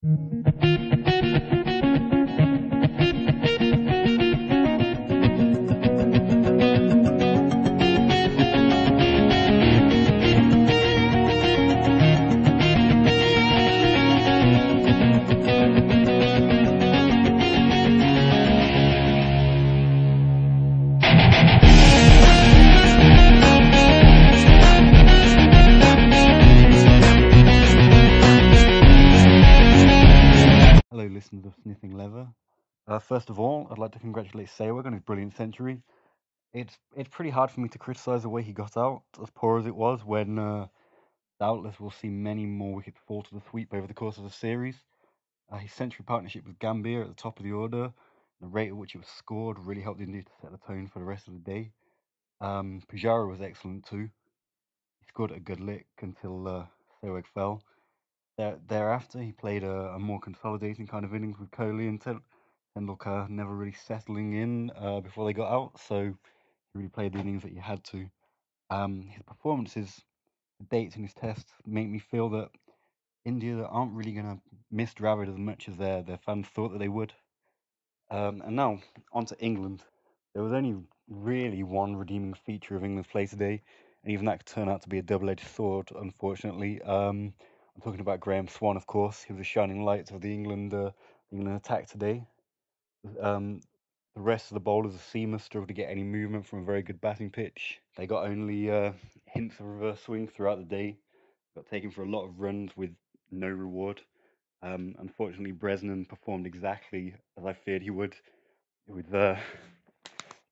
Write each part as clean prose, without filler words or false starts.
Hello, listeners of Sniffing Leather. First of all, I'd like to congratulate Xaret on his brilliant century. It's pretty hard for me to criticise the way he got out, as poor as it was, when doubtless we'll see many more wickets fall to the sweep over the course of the series. His century partnership with Gambia at the top of the order, the rate at which it was scored really helped India to set the tone for the rest of the day. Pujara was excellent too. He scored a good lick until Sehwag fell. Thereafter, he played a more consolidating kind of innings with Kohli and Tendulkar never really settling in before they got out, so he really played the innings that he had to. His performances, the dates in his tests, make me feel that India aren't really going to miss Dravid as much as their fans thought that they would. And now, on to England. There was only really one redeeming feature of England's play today, and even that could turn out to be a double-edged sword, unfortunately. I'm talking about Graham Swan, of course. He was a shining light of the England attack today. The rest of the bowlers, the seamers, struggled to get any movement from a very good batting pitch. They got only hints of reverse swing throughout the day. Got taken for a lot of runs with no reward. Unfortunately, Bresnan performed exactly as I feared he would, with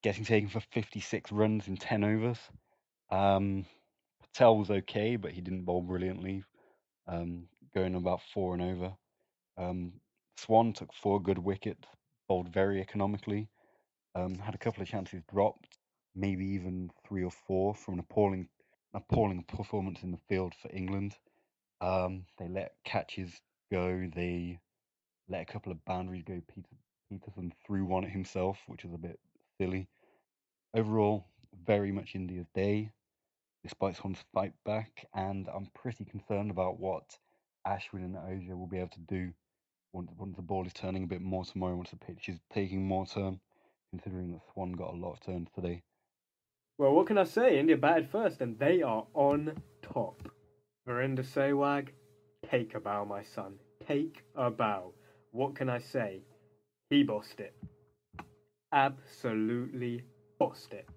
getting taken for 56 runs in 10 overs. Patel was okay, but he didn't bowl brilliantly, going about 4 and over. Swan took 4 good wickets, bowled very economically, had a couple of chances dropped, maybe even 3 or 4 from an appalling performance in the field for England. They let catches go, they let a couple of boundaries go. Peterson threw one at himself, which was a bit silly. Overall, very much India's day, despite Swan's fight back, and I'm pretty concerned about what Ashwin and Ojha will be able to do once the ball is turning a bit more tomorrow, once the pitch is taking more turn, considering that Swan got a lot of turns today. Well, what can I say? India batted first, and they are on top. Virender Sehwag, take a bow, my son. Take a bow. What can I say? He bossed it. Absolutely bossed it.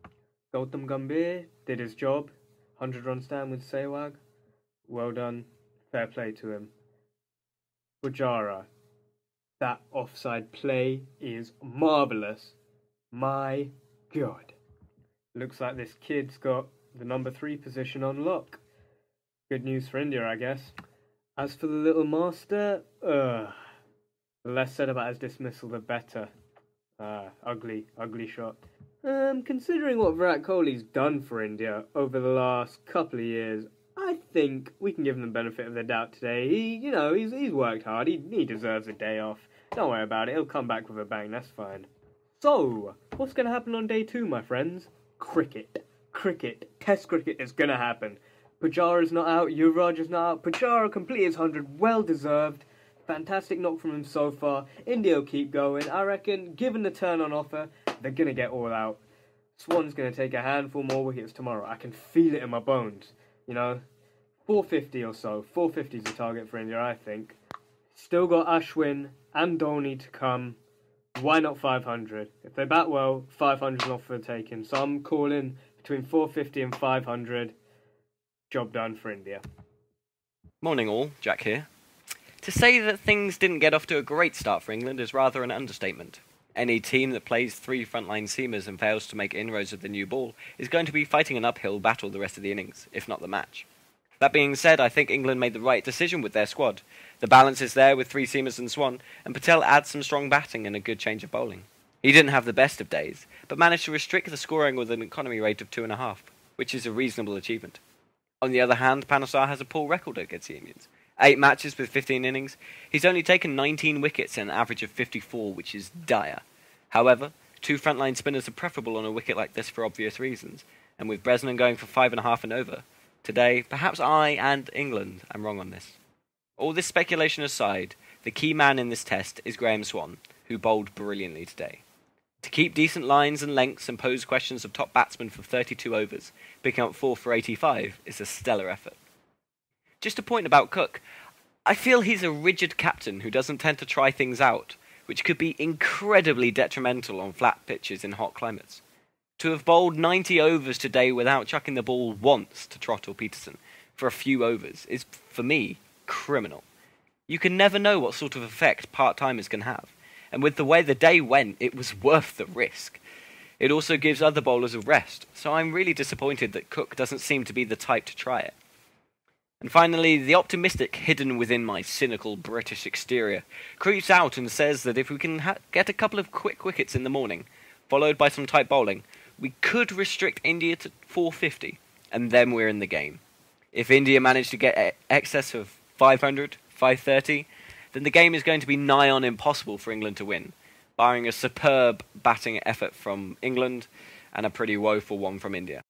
Gautam Gambhir did his job. 100-run stand with Sehwag. Well done. Fair play to him. Pujara. That offside play is marvellous. My God. Looks like this kid's got the number 3 position on lock. Good news for India, I guess. As for the little master, the less said about his dismissal, the better. Ugly shot. Considering what Virat Kohli's done for India over the last couple of years, I think we can give him the benefit of the doubt today. He's worked hard. He deserves a day off. Don't worry about it. He'll come back with a bang. That's fine. So, what's going to happen on day 2, my friends? Cricket. Test cricket is going to happen. Pujara's not out. Yuvraj is not out. Pujara completed his 100. Well deserved. Fantastic knock from him so far. India will keep going. I reckon, given the turn on offer, they're going to get all out. Swan's going to take a handful more wickets tomorrow. I can feel it in my bones. 450 or so. 450 is the target for India, I think. Still got Ashwin and Dhoni to come. Why not 500? If they bat well, 500 is not for the taking. So I'm calling between 450 and 500. Job done for India. Morning all, Jack here. To say that things didn't get off to a great start for England is rather an understatement. Any team that plays 3 frontline seamers and fails to make inroads with the new ball is going to be fighting an uphill battle the rest of the innings, if not the match. That being said, I think England made the right decision with their squad. The balance is there with 3 seamers and Swan, and Patel adds some strong batting and a good change of bowling. He didn't have the best of days, but managed to restrict the scoring with an economy rate of 2.5, which is a reasonable achievement. On the other hand, Panesar has a poor record against the Indians. 8 matches with 15 innings. He's only taken 19 wickets and an average of 54, which is dire. However, 2 frontline spinners are preferable on a wicket like this for obvious reasons, and with Bresnan going for 5.5 and over, today, perhaps I and England am wrong on this. All this speculation aside, the key man in this test is Graham Swan, who bowled brilliantly today. To keep decent lines and lengths and pose questions of top batsmen for 32 overs, picking up 4 for 85 is a stellar effort. Just a point about Cook. I feel he's a rigid captain who doesn't tend to try things out, which could be incredibly detrimental on flat pitches in hot climates. To have bowled 90 overs today without chucking the ball once to Trott or Peterson for a few overs is, for me, criminal. You can never know what sort of effect part-timers can have, and with the way the day went, it was worth the risk. It also gives other bowlers a rest, so I'm really disappointed that Cook doesn't seem to be the type to try it. And finally, the optimistic hidden within my cynical British exterior creeps out and says that if we can get a couple of quick wickets in the morning, followed by some tight bowling, we could restrict India to 450, and then we're in the game. If India manage to get excess of 500, 530, then the game is going to be nigh on impossible for England to win, barring a superb batting effort from England and a pretty woeful one from India.